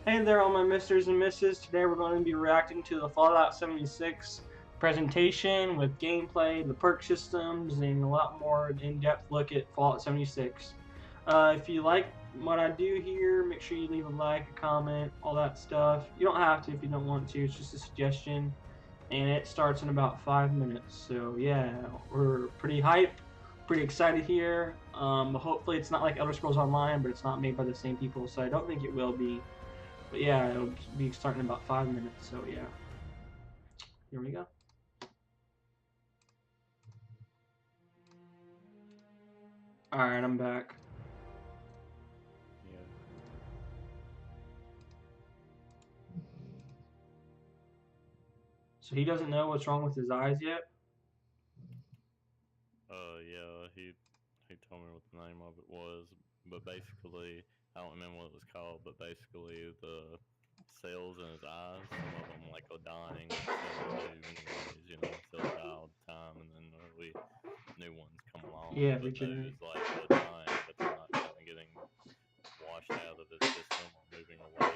Hey there, all my misters and misses. Today we're going to be reacting to the Fallout 76 presentation with gameplay, the perk systems, and a lot more in-depth look at Fallout 76. If you like what I do here, make sure you leave a like, a comment, all that stuff. You don't have to if you don't want to. It's just a suggestion. And it starts in about 5 minutes. So yeah, we're pretty hyped, pretty excited here. Hopefully it's not like Elder Scrolls Online, but it's not made by the same people, so I don't think it will be. But yeah, it'll be starting in about 5 minutes, so yeah. Here we go. Alright, I'm back. Yeah. So he doesn't know what's wrong with his eyes yet? Yeah, he told me what the name of it was, but basically, I don't remember what it was called, but basically the cells in his eyes, some of them like are dying, some do anyways, cells die all the time, and then new ones come along, Yeah, but regenerate. those like are dying, but they're not kind of getting washed out of his system or moving away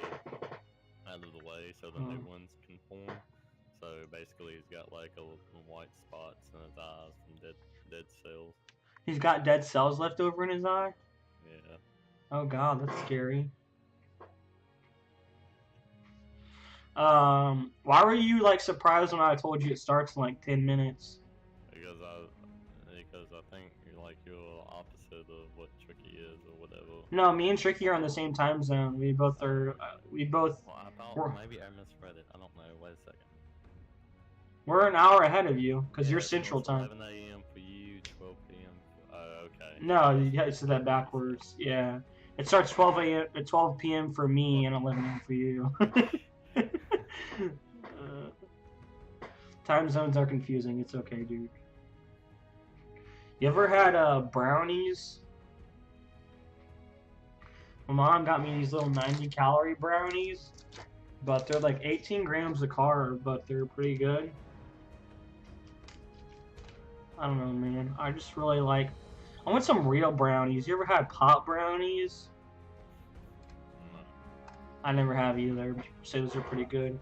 out of the way so the new ones can form. So basically, he's got like a white spots in his eyes from dead cells. He's got dead cells left over in his eye? Yeah. Oh god, that's scary. Why were you like surprised when I told you it starts in like 10 minutes? Because I think you're opposite of what Tricky is or whatever. No, me and Tricky are on the same time zone. We both are. We both. Well, I thought We're, maybe I misread it. I don't know. Wait a second. we're an hour ahead of you because you're Yeah, so Central it's time. 11 a.m. for you, 12 p.m. Okay. No, I you said that backwards. Yeah, it starts 12 a.m. at 12 p.m. for me and 11 a.m. for you. uh, time zones are confusing. It's okay, dude. You ever had brownies? My mom got me these little 90-calorie brownies, but they're like 18 grams of carb, but they're pretty good. I don't know, man. I just really like. I want some real brownies. You ever had pop brownies? No. I never have either. People say those are pretty good.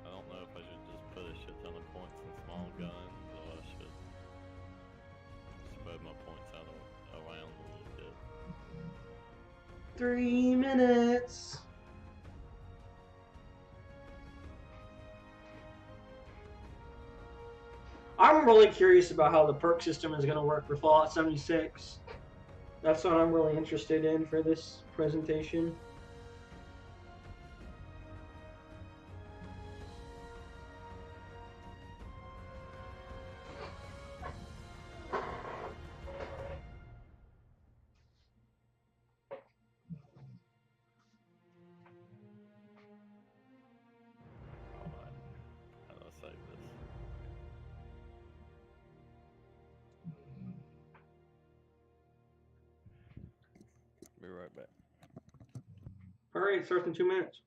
I don't know if I should just put a shit ton of points in small guns or I should spread my points out around a little bit. 3 minutes. I'm really curious about how the perk system is going to work for Fallout 76. That's what I'm really interested in for this presentation. Alright. How do I save this? Be right back. All right, it starts in 2 minutes.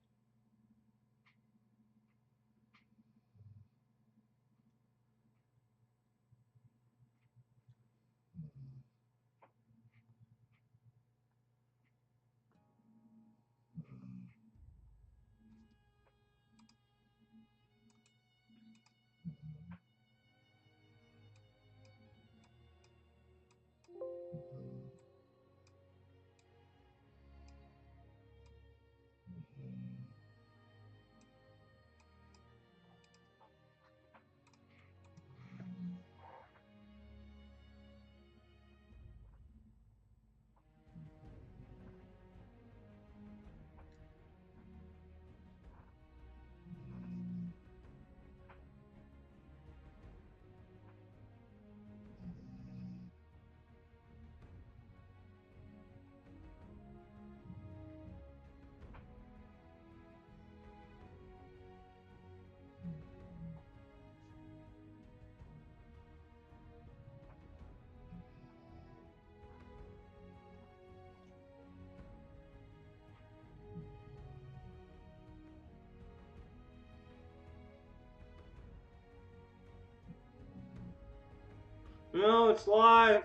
No, it's live.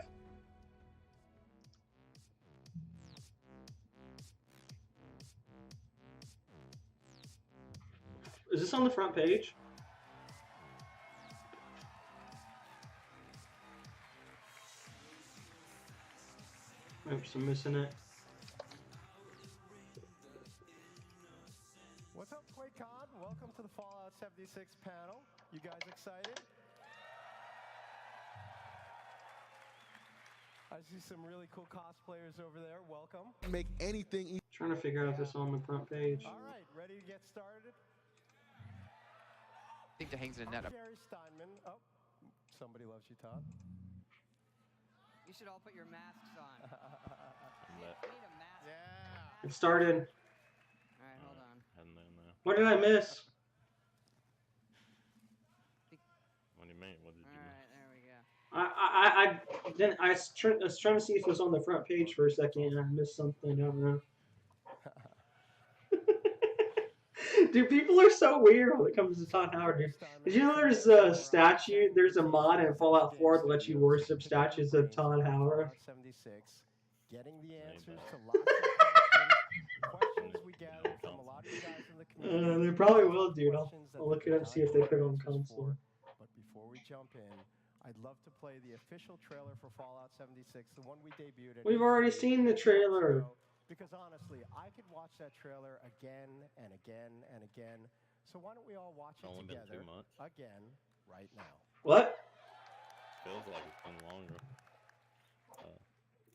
this on the front page? Oops, I'm missing it. What's up, Quake Con? Welcome to the Fallout 76 panel. You guys excited? I see some really cool cosplayers over there. Welcome. Make anything easy. Trying to figure out if this is on the front page. All right, ready to get started? I think that hangs in a net. Jerry Steinman. Oh, somebody loves you, Todd. You should all put your masks on. We need a mask. Yeah. It started. Alright, hold on. And then, What did I miss? what do you mean? What did you mean? Alright, there we go. I was trying to see if it was on the front page for a second and I missed something. I don't know. Dude, people are so weird when it comes to Todd Howard, dude. Did you know there's a statue, there's a mod in Fallout 4 that lets you worship statues of Todd Howard? 76, getting the answers to lots of questions we gathered from a lot of you guys in the community. They probably will, dude. I'll look it up and see if they put it on console. But before we jump in, I'd love to play the official trailer for Fallout 76, the one we debuted. We've already seen the trailer. Because honestly, I could watch that trailer again and again and again. So why don't we all watch it together again right now? What? Feels like it's been longer.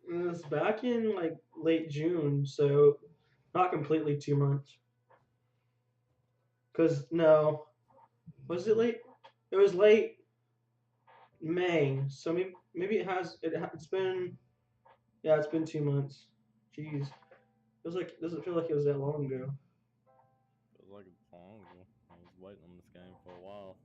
It was back in like late June, so not completely 2 months. Cause no, was it late? It was late May, so maybe it's been 2 months. Jeez, doesn't feel like it was that long ago. Feels like it's long ago. I was waiting on this game for a while.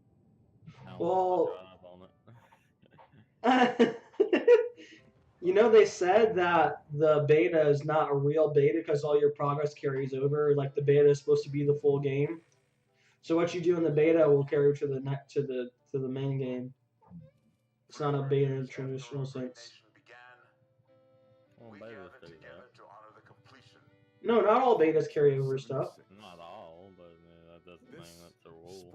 You know, they said that the beta is not a real beta because all your progress carries over. Like the beta is supposed to be the full game. So what you do in the beta will carry to the main game. It's not a beta in the traditional sense. Well, betas do that. No, not all betas carry over stuff. Not all, but that doesn't mean that's a rule.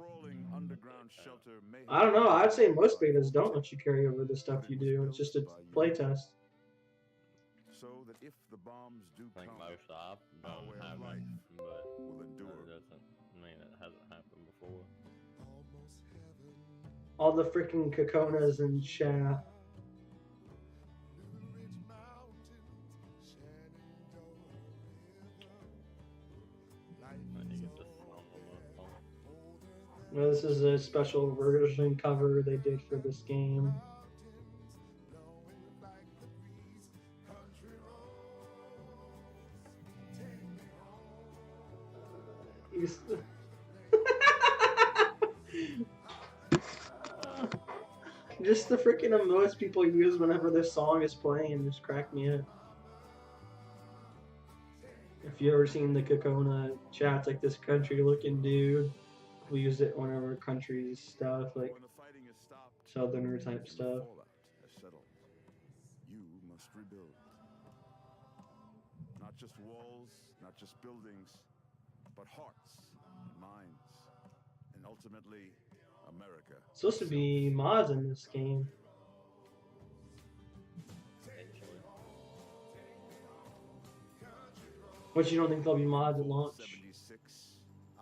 I don't know. I'd say most betas don't let you carry over the stuff you do. It's just a playtest. So that if the bombs do I think come, most of them our way of haven't, life but will endure. that doesn't mean it hasn't happened before. All the freaking Kokonas in chat. Well, this is a special version cover they did for this game. Just the freaking emotes people use whenever this song is playing just crack me up. If you ever seen the Kokona chats, like this country looking dude, we use it whenever countries stuff, like southerner type stuff. You must rebuild. Not just walls, not just buildings, but hearts and minds, and ultimately America. It's supposed to be mods in this game. But you don't think there'll be mods at launch? 76,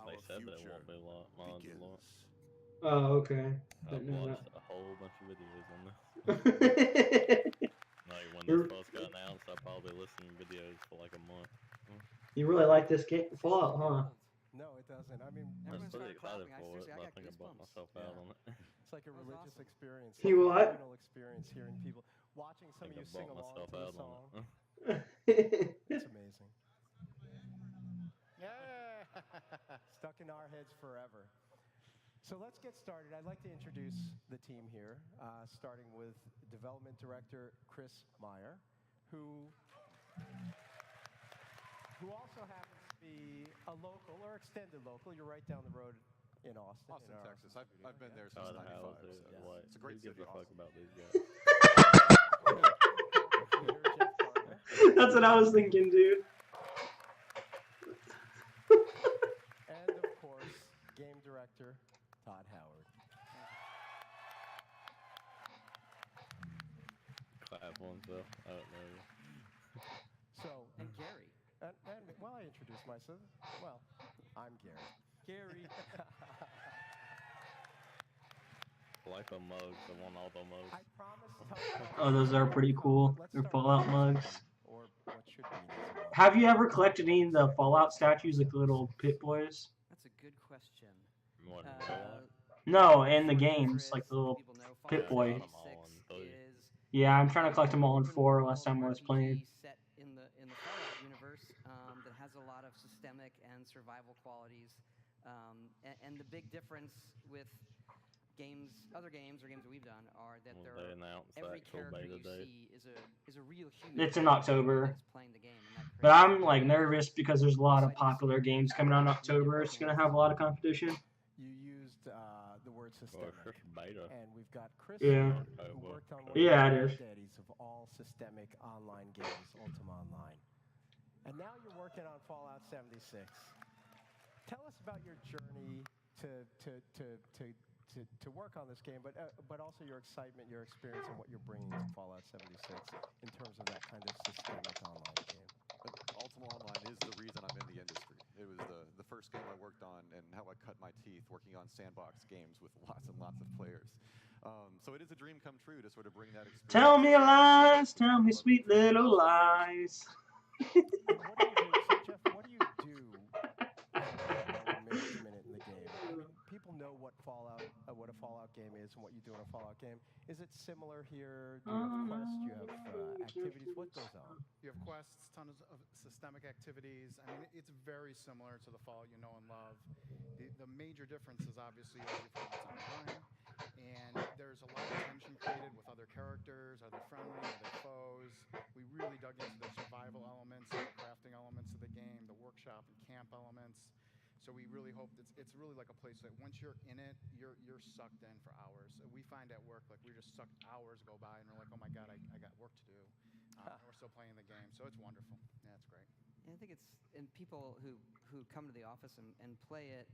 They said there won't be a lot mods at launch. Oh, okay. I've Didn't know watched a whole bunch of videos on this. that. Like when this first got announced, I probably listened to videos for like a month. You really like this game, Fallout, huh? No, it doesn't. I mean, I was Everyone's pretty started excited clapping. for it, Seriously, but I got think I bought goosebumps. myself out on it. it's like a That was religious awesome. experience. You like a what? communal experience hearing people, watching some of you I sing bought along myself to the out on song. it. It's amazing. Yeah, stuck in our heads forever. So let's get started. I'd like to introduce the team here, starting with Development Director Chris Meyer, who also happens to be a local or extended local. You're right down the road in Austin. Austin, Texas. I've been there Todd since Howell, '95. dude. So What? it's a great Who gives city. a fuck Austin. about these guys? That's what I was thinking, dude. And of course, Game Director myself. I don't know. So, And Gary. well, I introduced myself. Well, I'm Gary. Gary. Like a mugs. I want all the mugs. I promise. Oh, those are pretty cool. Let's They're start Fallout with mugs. or what should be an easy one. Have you ever collected any of the Fallout statues, like the little Pit Boys? That's a good question. What, in Uh, real life? No, in the for games, Chris, like the little people know Pit Fallout Boy. 76 is Yeah, I'm trying to collect them all in open 4 world last time I was RPG playing. set in the Fallout universe that has a lot of systemic and survival qualities. And the big difference with other games or games that we've done, are that They announced the every actual character beta you date. see is a real human. It's in October. that's playing the game, and that But creates I'm like nervous because there's a lot of popular games coming out in October. It's gonna have a lot of competition. You used the word Well, systemic. it's just beta. And we've got Chris Yeah. here, who worked on one Yeah, of it the is. daddies of all systemic online games, Ultima Online. And now you're working on Fallout 76. Tell us about your journey to work on this game, but also your excitement, your experience, and what you're bringing to Fallout 76 in terms of that kind of systemic online game. Ultima Online is the reason I'm in the industry. It was the first game I worked on, and how I cut my teeth working on sandbox games with lots and lots of players. So it is a dream come true to sort of bring that experience. Tell me lies, tell me sweet little lies. And what do you do? So Jeff, what do you do minute to minute in the game? I mean, people know what a Fallout game is and what you do in a Fallout game. Is it similar here? Do you have quests? Do you have activities? What goes on? You have quests, tons of systemic activities. I mean, it's very similar to the Fallout you know and love. The major difference is obviously you've heard it's online, and there's a lot of tension created with other characters. Are they friendly? Are they foes? We really dug into the survival elements, the crafting elements of the game, the workshop and camp elements. So we really hope it's really like a place that once you're in it, you're sucked in for hours. We find at work, like, we just sucked hours go by, and we're like, oh my God, I got work to do. And we're still playing the game, so it's wonderful. Yeah, it's great. And I think and people who come to the office and play it,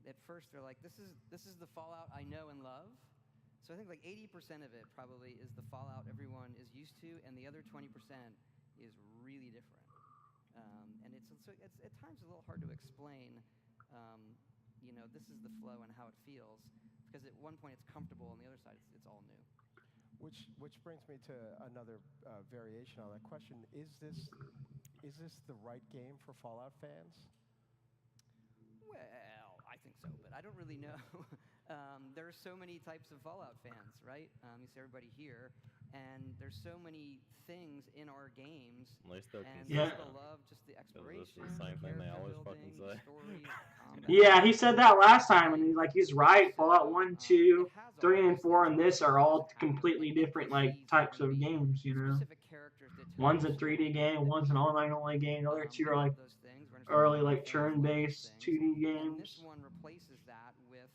at first they're like, this is the Fallout I know and love. So I think like 80% of it probably is the Fallout everyone is used to, and the other 20% is really different. And it's at times a little hard to explain. This is the flow and how it feels, because at one point it's comfortable, and the other side it's all new. Which brings me to another variation on that question. Is this the right game for Fallout fans? Well, I think so, but I don't really know. There are so many types of Fallout fans, right? You see everybody here, and there's so many things in our games. At least they're And Yeah. people love just the exploration, the same thing they always character fucking building, say. stories, combat. Yeah, he said that last time, and he's right. Fallout 1, 2, 3, and 4, and this are all completely different types of games. Specific characters that tell One's you a a 3D story. game, one's an online only game. The other two are We like love those things. We're early understanding like fans love those turn-based things. 2D And games. this one replaces that with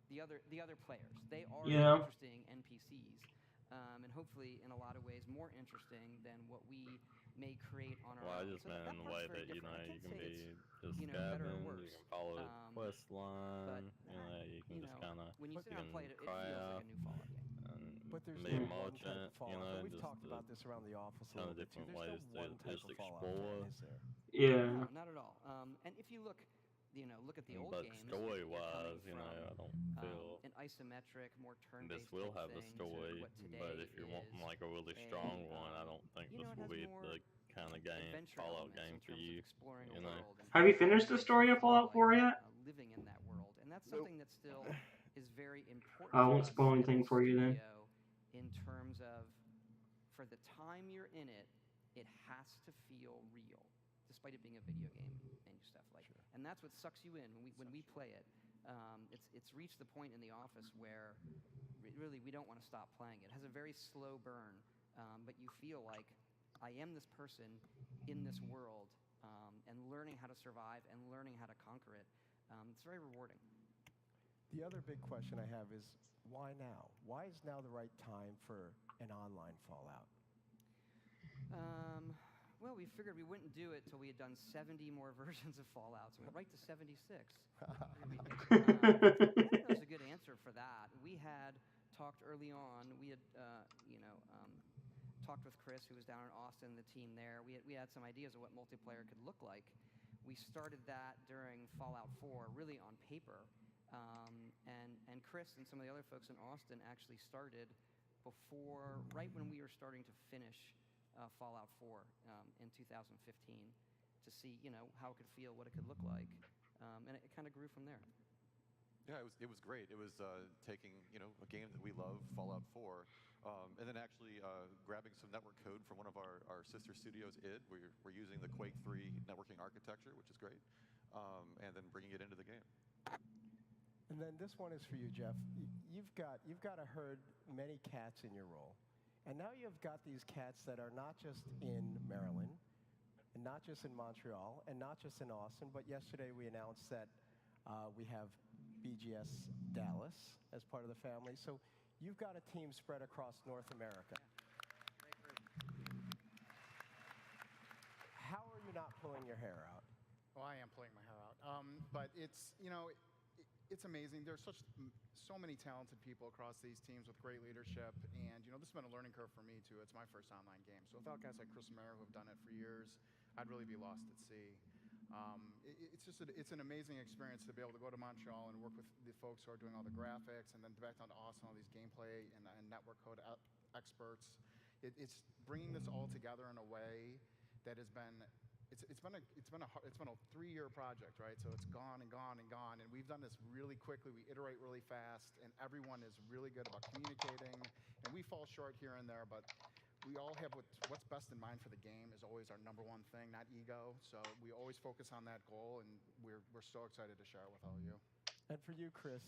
the other players. They are Yeah. interesting NPCs, and hopefully in a lot of ways more interesting than what we may create on our Well, I own. just So meant in the part's way very that, different. I you can't can say be it's, just better or scavenge, worse. you can follow the quest line, you can just kind of, when you sit you down and can play it, it feels like a craft, new Fallout game. But there's be no one type merchant, of Fallout. And we've just talked about this around the office a ton little of bit too. different There's ways no one to type just of Fallout explore. fan, is there? Yeah. No, not at all. And if you look at the old But games. story-wise, you're coming I don't from, feel an isometric, more turn-based. this will type have a thing to story. what today But if you're wanting is like a really a, strong one, I don't think it this has will be more the kind of game, adventure Fallout elements game in for terms of you. exploring you a know. world and Have you how finished the it story of makes you Fallout feel 4 like, yet? Living in that world, and that's something that still is very important. I to won't us spoil at anything the for you then. studio in terms of, for the time you're in it, it has to feel real, despite it being a video game and stuff like that. And that's what sucks you in when we play it. It's reached the point in the office where really we don't want to stop playing it. It has a very slow burn, but you feel like I am this person in this world, and learning how to survive and learning how to conquer it. It's very rewarding. The other big question I have is, why now? Why is now the right time for an online Fallout? Well, we figured we wouldn't do it till we had done 70 more versions of Fallout, so we went right to 76. I don't know is a good answer for that. We had talked early on. We had, talked with Chris, who was down in Austin, the team there. We had some ideas of what multiplayer could look like. We started that during Fallout 4, really on paper. And Chris and some of the other folks in Austin actually started right when we were starting to finish Fallout 4 in 2015 to see, how it could feel, what it could look like. And it kind of grew from there. Yeah, it was great. It was taking a game that we love, Fallout 4, and then actually grabbing some network code from one of our sister studios, id. We're using the Quake 3 networking architecture, which is great, and then bringing it into the game. And then this one is for you, Jeff. You've got to herd many cats in your role, and now you've got these cats that are not just in Maryland, and not just in Montreal, and not just in Austin, but yesterday we announced that we have BGS Dallas as part of the family. So you've got a team spread across North America. How are you not pulling your hair out? Well, I am pulling my hair out. But it's, it's amazing. There's so many talented people across these teams with great leadership. And, this has been a learning curve for me, too. It's my first online game. So without guys like Chris Romero who have done it for years, I'd really be lost at sea. It's an amazing experience to be able to go to Montreal and work with the folks who are doing all the graphics, and then back down to Austin, all these gameplay and network code experts. It's bringing this all together in a way that has been it's been a 3-year project, right? So it's gone and gone and gone, and we've done this really quickly. We iterate really fast, and everyone is really good about communicating. And we fall short here and there, but we all have what's best in mind for the game is always our number one thing, not ego. So we always focus on that goal, and we're so excited to share it with all of you. And for you, Chris,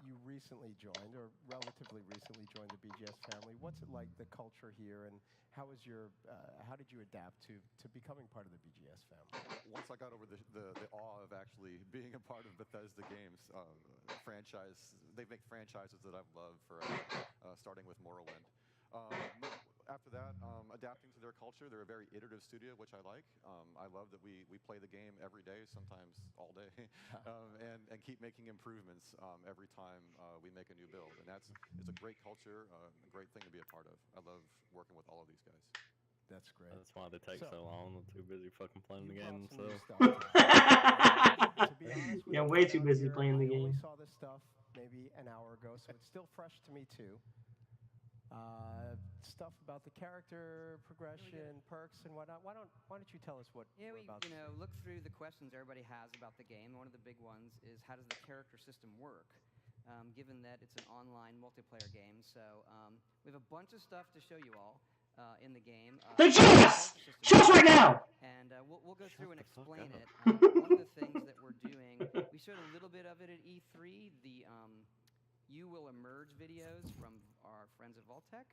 you recently joined, or relatively recently joined the BGS family. What's it like, the culture here, and how did you adapt to becoming part of the BGS family? Once I got over the awe of actually being a part of Bethesda Games franchise, they make franchises that I've loved forever, starting with Morrowind. After that, adapting to their culture. They're a very iterative studio, which I like. I love that we play the game every day, sometimes all day, and keep making improvements every time we make a new build. And it's a great culture, a great thing to be a part of. I love working with all of these guys. That's great. That's why they take so long. They're too busy fucking playing the game themselves. To be honest with Yeah, you, way too busy here, playing the I only game. saw this stuff maybe an hour ago, so it's still fresh to me too. Stuff about the character progression, perks, and whatnot. Why don't you tell us what Yeah, we're we about to see? look through the questions everybody has about the game. One of the big ones is, how does the character system work? Given that it's an online multiplayer game, so we have a bunch of stuff to show you all in the game. Hey, Chess! Chess right now! And we'll go through and explain it. One of the things that we're doing, we showed a little bit of it at E3. The You Will Emerge videos from our friends at Vaultec.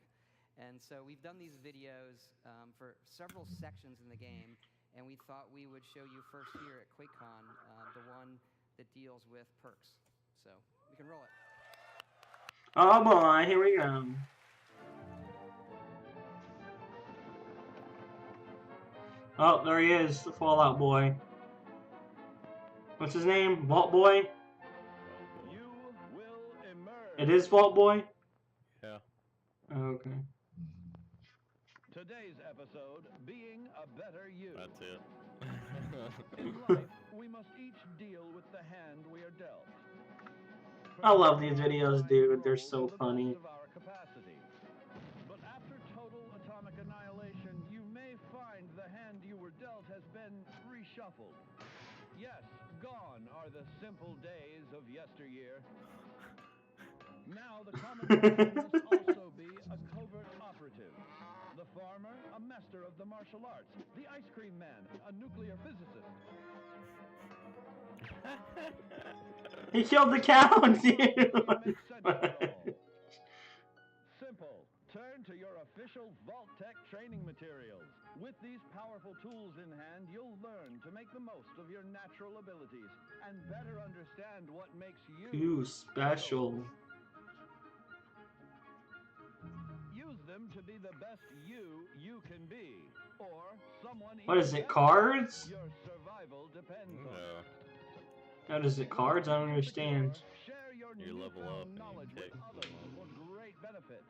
And so we've done these videos for several sections in the game, and we thought we would show you first here at Quake Con the one that deals with perks. So we can roll it. Oh boy, here we go. Oh, there he is, the Fallout boy. What's his name? Vault Boy? You will emerge. It is Vault Boy? Yeah. Oh, okay. Today's episode, being a better you. That's it. In life, we must each deal with the hand we are dealt. I love these videos, dude. They're so funny. Of our capacity. But after total atomic annihilation, you may find the hand you were dealt has been reshuffled. Yes, gone are the simple days of yesteryear. Now the common man must also be a covert operative. The farmer, a master of the martial arts. The ice cream man, a nuclear physicist. He killed the cow, dude! Simple. Turn to your official Vault-Tec training materials. With these powerful tools in hand, you'll learn to make the most of your natural abilities and better understand what makes you special. Use them to be the best you can be, or someone. What is it, cards? Your survival depends on. What is it, cards? I don't understand. Share your You level up and knowledge you with take others for great benefit.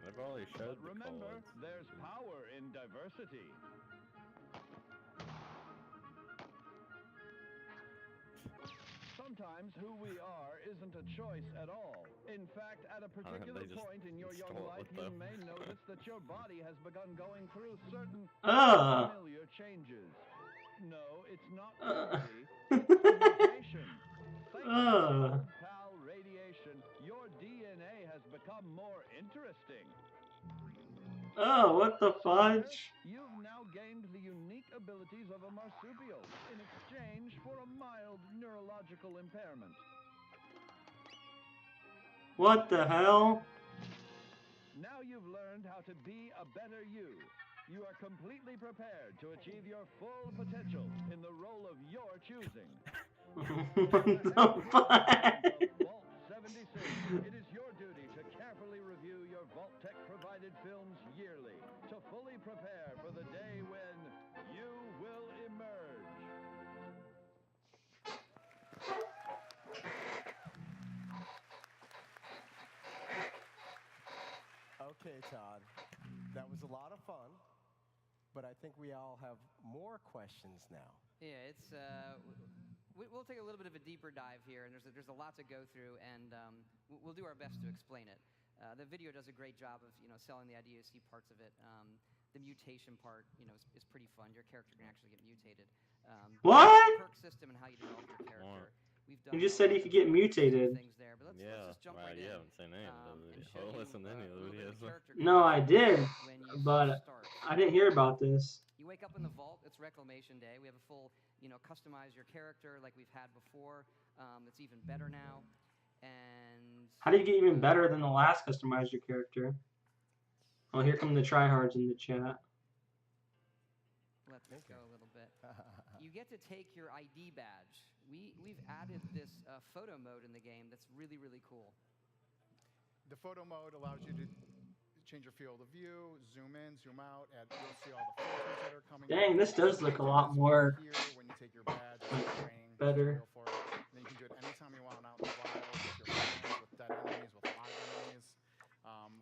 They've already showed But the remember, cards. there's power in diversity. Sometimes who we are isn't a choice at all. In fact, at a particular they just point in your young install it life, with you them. may notice that your body has begun going through certain Ugh. familiar changes. No, it's not puberty, it's mutation. Thanks to Ugh. old pal radiation, your DNA has become more interesting. Oh, what the So there, fudge? you've now gained the unique abilities of a marsupial in exchange for a mild neurological impairment. What the hell? Now you've learned how to be a better you. You are completely prepared to achieve your full potential in the role of your choosing. What the fudge? Vault 76. It is your duty to carefully review your Vault-Tec provided films yearly to fully prepare for the day when you will emerge. Okay, Todd. That was a lot of fun, but I think we all have more questions now. Yeah, it's we'll take a little bit of a deeper dive here, and there's a lot to go through, and we'll do our best to explain it. The video does a great job of selling the IDOC parts of it. The mutation part, is pretty fun. Your character can actually get mutated. What? The perk system and how you develop your character. We've done You just said he could get mutated. things there, but let's just jump right you in. haven't seen any of the And videos. show Oh, you listen to any a of the little bit videos. of character No, I did, when you but start. I didn't hear about this. You wake up in the vault. It's Reclamation Day. We have a full, customize your character like we've had before. It's even better now. And How do you get even better than the last customize your character? Oh, here come the tryhards in the chat. Let this go a little bit. You get to take your ID badge. We've added this photo mode in the game that's really, really cool. The photo mode allows you to change your field of view, zoom in, zoom out, and you'll see all the filters that are coming. Dang, this does look a lot more here when you take your badge, it's training better. for it. And then you can do it anytime you want out in the wild with your friends, with dead enemies, with live enemies.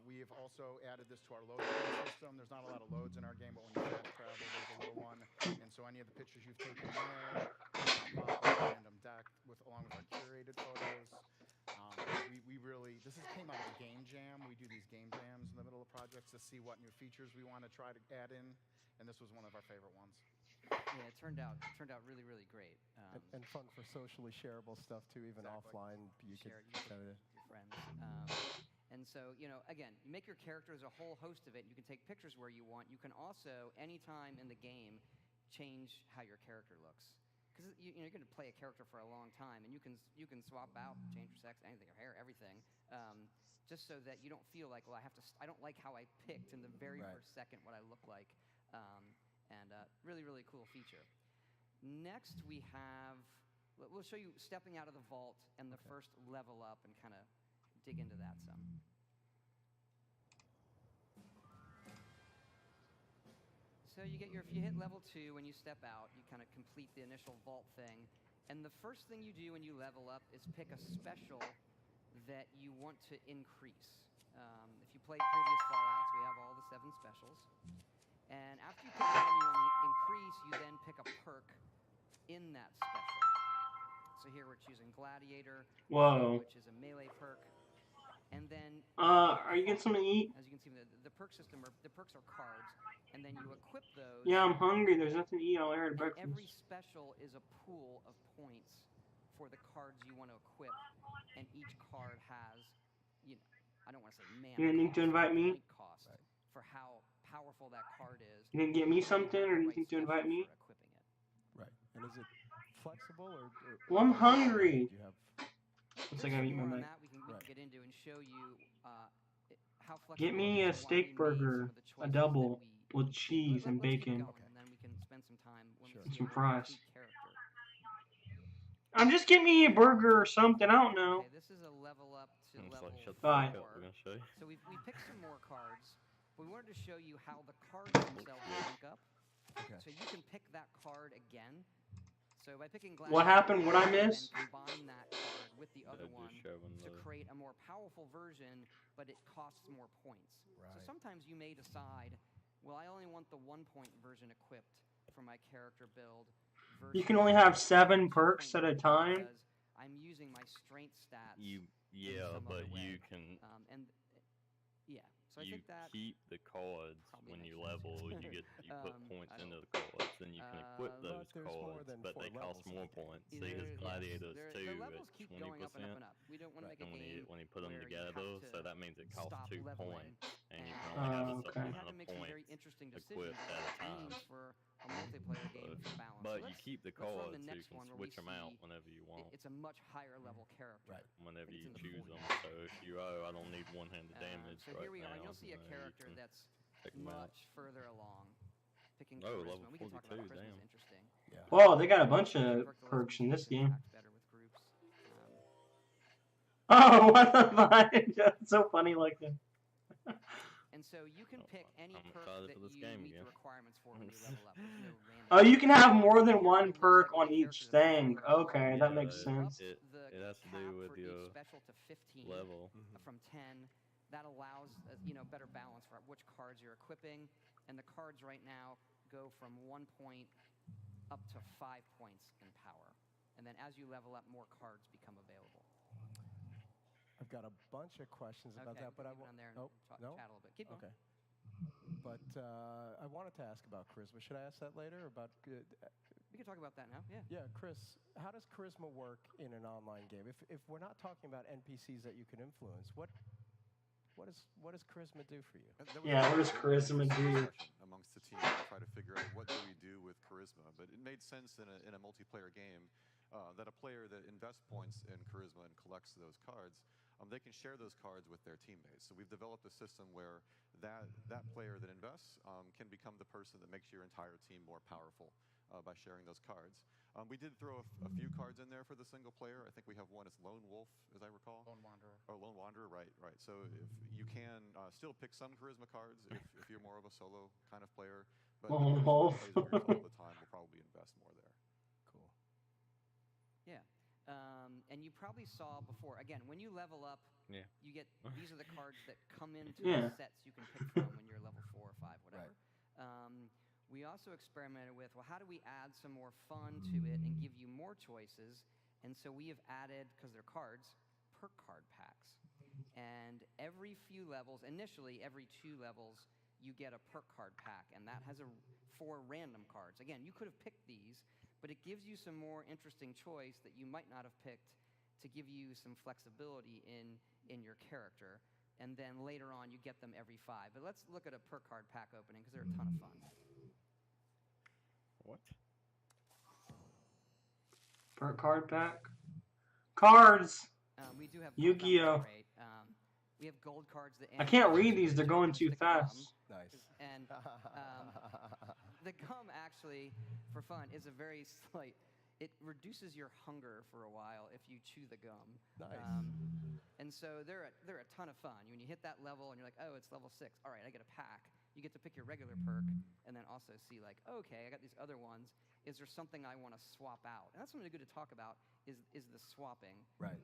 We've also added this to our load system. There's not a lot of loads in our game, but when you fast travel, there's a little one. And so any of the pictures you've taken there, pop up with a random deck along with our curated photos. We really, this came out of a game jam. We do these game jams in the middle of projects to see what new features we want to try to add in, and this was one of our favorite ones. Yeah, it turned out really, really great. And fun for socially shareable stuff too, even offline. You share it could with your friends. And so, again, you make your character as a whole host of it. You can take pictures where you want. You can also, anytime in the game, change how your character looks. Because you're going to play a character for a long time, and you can swap out, change your sex, anything, your hair, everything, just so that you don't feel like, well, I don't like how I picked in the very first second what I look like, and really, really cool feature. Next, we'll show you stepping out of the vault and the first level up, and kind of dig into that some. So if you hit level 2 when you step out, you kind of complete the initial vault thing. And the first thing you do when you level up is pick a special that you want to increase. If you played previous Fallouts, we have all the 7 specials. And after you pick the one you want to increase, you then pick a perk in that special. So here we're choosing Gladiator, which is a melee perk. And then are you getting something to eat? as you can see, the perk system, the perks are cards, and then you equip those. Yeah, I'm hungry. There's nothing to eat. I'll eat breakfast. Every special is a pool of points for the cards you want to equip, and each card has, I don't want to say mana. You didn't think to invite me? Point cost for how powerful that card is. You didn't get me something, or anything to invite me? For equipping it. Right. And is it flexible or Well, I'm hungry. Do you have Looks like I gotta eat my More on bag. that we can get into and show you how flexible. Get me it a is and why steak we made burger, some of the a choices double that we with did. cheese and Let's keep bacon. going, and then we can spend some time when we Sure. see Some a more fries. complete character. Just get me a burger or something. I don't know. Okay, this is a level up to I'm just level like, shut the Bye. fuck up. We're gonna show you. So we picked some more cards. But we wanted to show you how the cards themselves link up. Okay. So you can pick that card again. So by picking What happened? What I and miss? combine that card with the other They're one just showing to the- create a more powerful version, but it costs more points. So Right. sometimes you may decide, well, I only want the 1-point version equipped for my character build. You can only have 7 perks at a time. Because I'm using my strength stats. Yeah, some other but way. you can Yeah, so I you think that keep the cards probably when you makes sense. level. You put points I into don't- the cards, then you can equip but those there's more cards, than but 4 they cost levels in more the game. points. See, his gladiators too the at levels keep 20%. going up and up and up. We don't want to make a And game when you put them where you together, have so to that means it costs stop 2 leveling, points, and you can and only have a okay. certain we amount have to of make some points very interesting decisions equipped at a what that time. means for a multiplayer game for balance. But So you let's- keep the let's run cards the so you next can one where we switch them out see whenever you want. It's a much higher level character. Right. Whenever I you think it's in choose the them. 40s. So if you I don't need one-handed damage So right here we are. now, You'll see a you character can that's pick 'em out. much further along. Picking Oh, charisma. level We can talk about 42, charisma. damn. Is interesting. Yeah. Whoa, they got a bunch of Perk that lets perks in this people game. interact better with groups. Oh, what the fuck? That's so funny looking. And so you can Oh, pick any I'm perk excited that for this you game meet again. the requirements for when you level up. There's no random. Oh, you can have more than Here's what one it looks perk like when on the each characters are thing. fully Okay, leveled. that Yeah, makes You sense. up the it has to cap do with for each your special to 15 level. from 10. That allows better balance for which cards you're equipping, and the cards right now go from 1 point up to 5 points in power. And then as you level up, more cards become available. I've got a bunch of questions about that, but I want want on there and no? chat a little bit. Keep going. Okay. But I wanted to ask about charisma. Should I ask that later? About We can talk about that now. Yeah. yeah, Chris. How does charisma work in an online game? If we're not talking about NPCs that you can influence, what does charisma do for you? Yeah, what does charisma do? Amongst the team, to try to figure out what do we do with charisma. But it made sense in a multiplayer game that a player that invests points in charisma and collects those cards, they can share those cards with their teammates. So we've developed a system where that player that invests can become the person that makes your entire team more powerful by sharing those cards. We did throw a few cards in there for the single player. I think we have one as Lone Wolf, as I recall. Lone Wanderer. Oh, Lone Wanderer, right. So if you can still pick some charisma cards if you're more of a solo kind of player, but the Lone person Wolf. that plays with you all the time will probably invest more there. Cool. Yeah. And you probably saw before, again, when you level up, Yeah. you get, these are the cards that come into Yeah. the sets you can pick from when you're level 4 or 5, whatever. We also experimented with, well, how do we add some more fun to it and give you more choices? And so we have added, because they're cards, perk card packs. And every few levels, initially every 2 levels, you get a perk card pack, and that has 4 random cards. Again, you could have picked these, but it gives you some more interesting choice that you might not have picked to give you some flexibility in your character. And then later on, you get them every 5. But let's look at a perk card pack opening, because they're a ton of fun. What? Perk card pack. Cards. We do have Yu-Gi-Oh. We have gold cards that. I can't read these. They're going too fast. Nice. And the gum actually, for fun, is a very slight. It reduces your hunger for a while if you chew the gum. Nice. And so they're a ton of fun. When you hit that level and you're like, oh, it's level 6. All right, I get a pack. You get to pick your regular perk and then also see like, okay, I got these other ones. Is there something I want to swap out? And that's something good to talk about is the swapping. Right.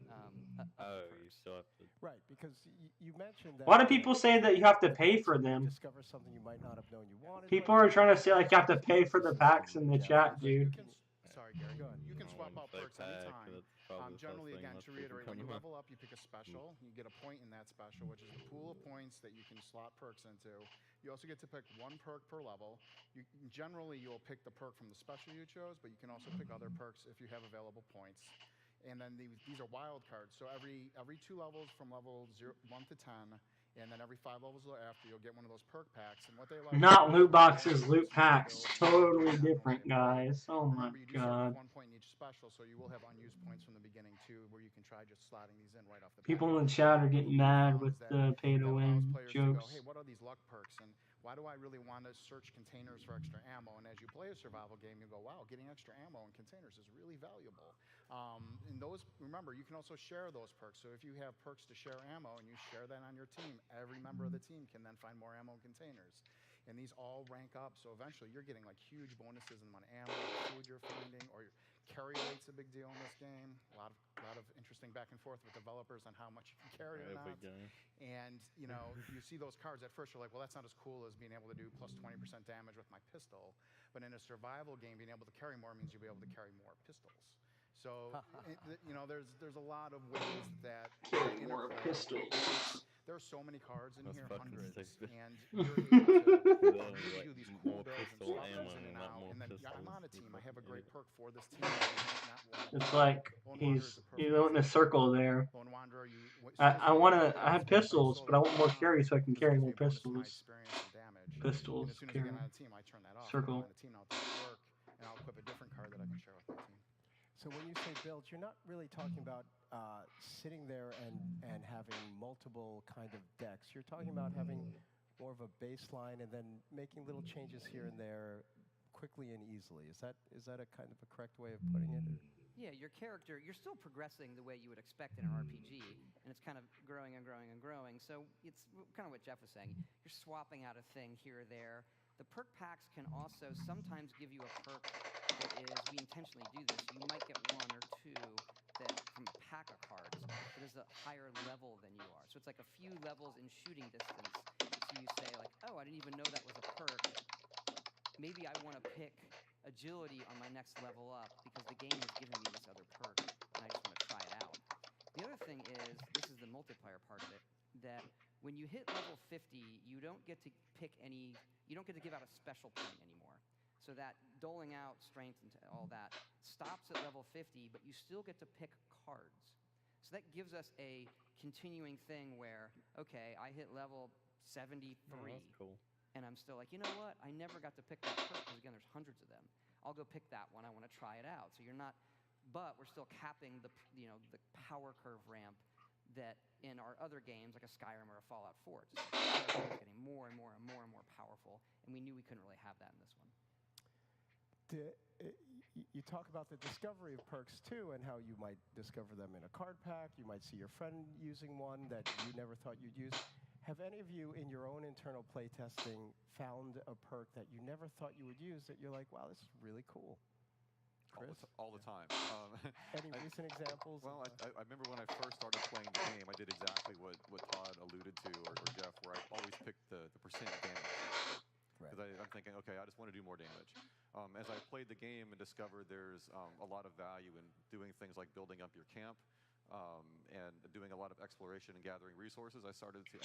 Oh, you still have to. Right, because you mentioned that. A lot of people say that you have to pay for them. Discover something you might not have known you wanted. People are trying to say like you have to pay for the packs in the chat, dude. Sorry, Gary. Go ahead. You can swap out Play perks pack, anytime. that's probably the Generally, first thing again, most to people reiterate, when you come up. level up, you pick a special. You get a point in that special, which is the pool of points that you can slot perks into. You also get to pick 1 perk per level. Generally, you'll pick the perk from the special you chose, but you can also pick other perks if you have available points. And then these are wild cards. So every 2 levels from level 1 to 10, and then every 5 levels after, you'll get one of those perk packs. And what they allow Not you to do loot is boxes, build loot packs. build Totally build different, build. guys. Oh my Remember, you do start god. with 1 point in each special, so you will have unused points from the beginning too, where you can try just slotting these in right off the bat. People in the chat are getting mad with the pay to That allows win players to go, jokes. hey, what are these luck perks, and why do I really want to search containers for extra ammo? And as you play a survival game, you go, wow, getting extra ammo in containers is really valuable. And those, remember, you can also share those perks. So if you have perks to share ammo and you share that on your team, every member of the team can then find more ammo in containers. And these all rank up, so eventually you're getting like huge bonuses in the amount of ammo, or food you're finding, or Carry weight's a big deal in this game. A lot of interesting back and forth with developers on how much you can carry or not. And you know, you see those cards at first, you're like, well, that's not as cool as being able to do plus 20% damage with my pistol. But in a survival game, being able to carry more means you'll be able to carry more pistols. So you know, there's a lot of ways that Carry more pistols. There are so many cards in here, hundreds, stupid. and you're able to really do these cool more builds and pistol swap ammo, those in and not out. more And then I'm pistols. on a team. I have a great Yeah. perk for this team. That you might not want. It's like Lone Wanderer is a perfect he's in a circle there. Lone Wanderer, I have pistols, but I want more carry so I can carry more pistols. Pistols, And as soon as I carry. get on a team, I turn that off. Circle. On a team, now it doesn't work, and I'll equip a different card that I can share with my team. So when you say builds, you're not really talking about sitting there and having multiple kind of decks. You're talking about having more of a baseline and then making little changes here and there quickly and easily. Is that a kind of a correct way of putting it? Yeah, your character, you're still progressing the way you would expect in an RPG, and it's kind of growing and growing and growing. So it's kind of what Jeff was saying. You're swapping out a thing here or there. The perk packs can also sometimes give you a perk that is, we intentionally do this, you might get one or two that from a pack of cards that is a higher level than you are. So it's like a few levels in shooting distance. So you say like, oh, I didn't even know that was a perk. Maybe I want to pick agility on my next level up because the game is giving me this other perk and I just want to try it out. The other thing is, this is the multiplayer part of it, that when you hit level 50, you don't get to pick any, you don't get to give out a special point anymore. So that doling out strength and all that stops at level 50, but you still get to pick cards. So that gives us a continuing thing where, okay, I hit level 73. Oh, that's cool. And I'm still like, you know what? I never got to pick that perk because, again, there's hundreds of them. I'll go pick that one. I want to try it out. So you're not, but we're still capping the, you know, the power curve ramp that in our other games, like a Skyrim or a Fallout 4, it's just getting more and more and more and more powerful, and we knew we couldn't really have that in this one. You talk about the discovery of perks too, and how you might discover them in a card pack. You might see your friend using one that you never thought you'd use. Have any of you in your own internal playtesting found a perk that you never thought you would use that you're like, wow, this is really cool? Chris? All the time. Any recent examples? Well, I remember when I first started playing the game, I did exactly what Todd alluded to, or Jeff, where I always picked the percent damage. Because I'm thinking, okay, I just want to do more damage. As I played the game and discovered there's a lot of value in doing things like building up your camp, and doing a lot of exploration and gathering resources, I started to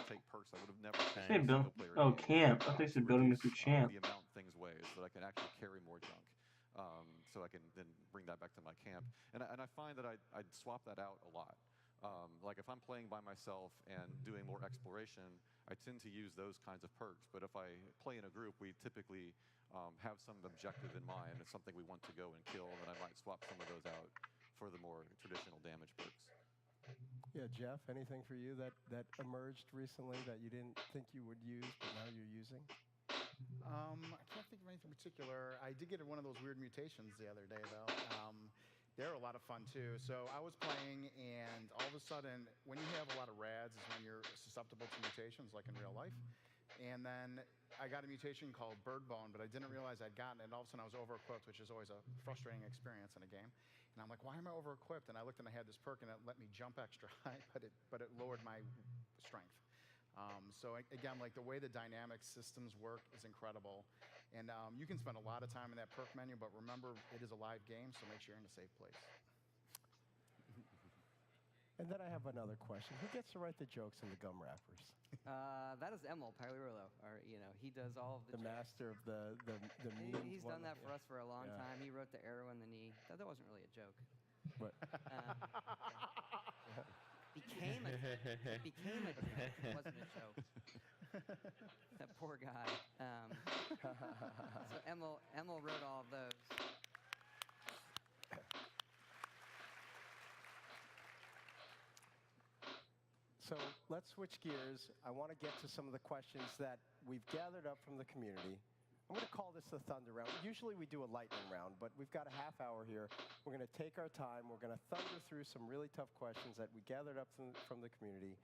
take perks I would have never taken in a single player game. Camp. I think it's building up your camp. The amount things weigh so that I can actually carry more junk. So I can then bring that back to my camp. And I find that I'd swap that out a lot. Like if I'm playing by myself and doing more exploration, I tend to use those kinds of perks. But if I play in a group, we typically have some objective in mind. It's something we want to go and kill, and then I might swap some of those out for the more traditional damage perks. Yeah, Jeff, anything for you that emerged recently that you didn't think you would use, but now you're using? I can't think of anything particular. I did get one of those weird mutations the other day, though. They're a lot of fun, too. So I was playing, and all of a sudden, when you have a lot of rads is when you're susceptible to mutations, like in real life. And then I got a mutation called Bird Bone, but I didn't realize I'd gotten it. And all of a sudden, I was over-equipped, which is always a frustrating experience in a game. And I'm like, why am I over-equipped? And I looked, and I had this perk, and it let me jump extra high, but it lowered my strength. So again, like the way the dynamic systems work is incredible. And you can spend a lot of time in that perk menu, but remember, it is a live game, so make sure you're in a safe place. And then I have another question. Who gets to write the jokes in the gum wrappers? That is Emil Pagliarulo, or he does all of the master of the memes. He's done that for us for a long time. He wrote the arrow in the knee. That wasn't really a joke. What? Became a joke. It wasn't a joke. That poor guy. So Emil wrote all of those. So let's switch gears. I want to get to some of the questions that we've gathered up from the community. I'm going to call this the Thunder Round. Usually we do a lightning round, but we've got a half hour here. We're going to take our time. We're going to thunder through some really tough questions that we gathered up from the community.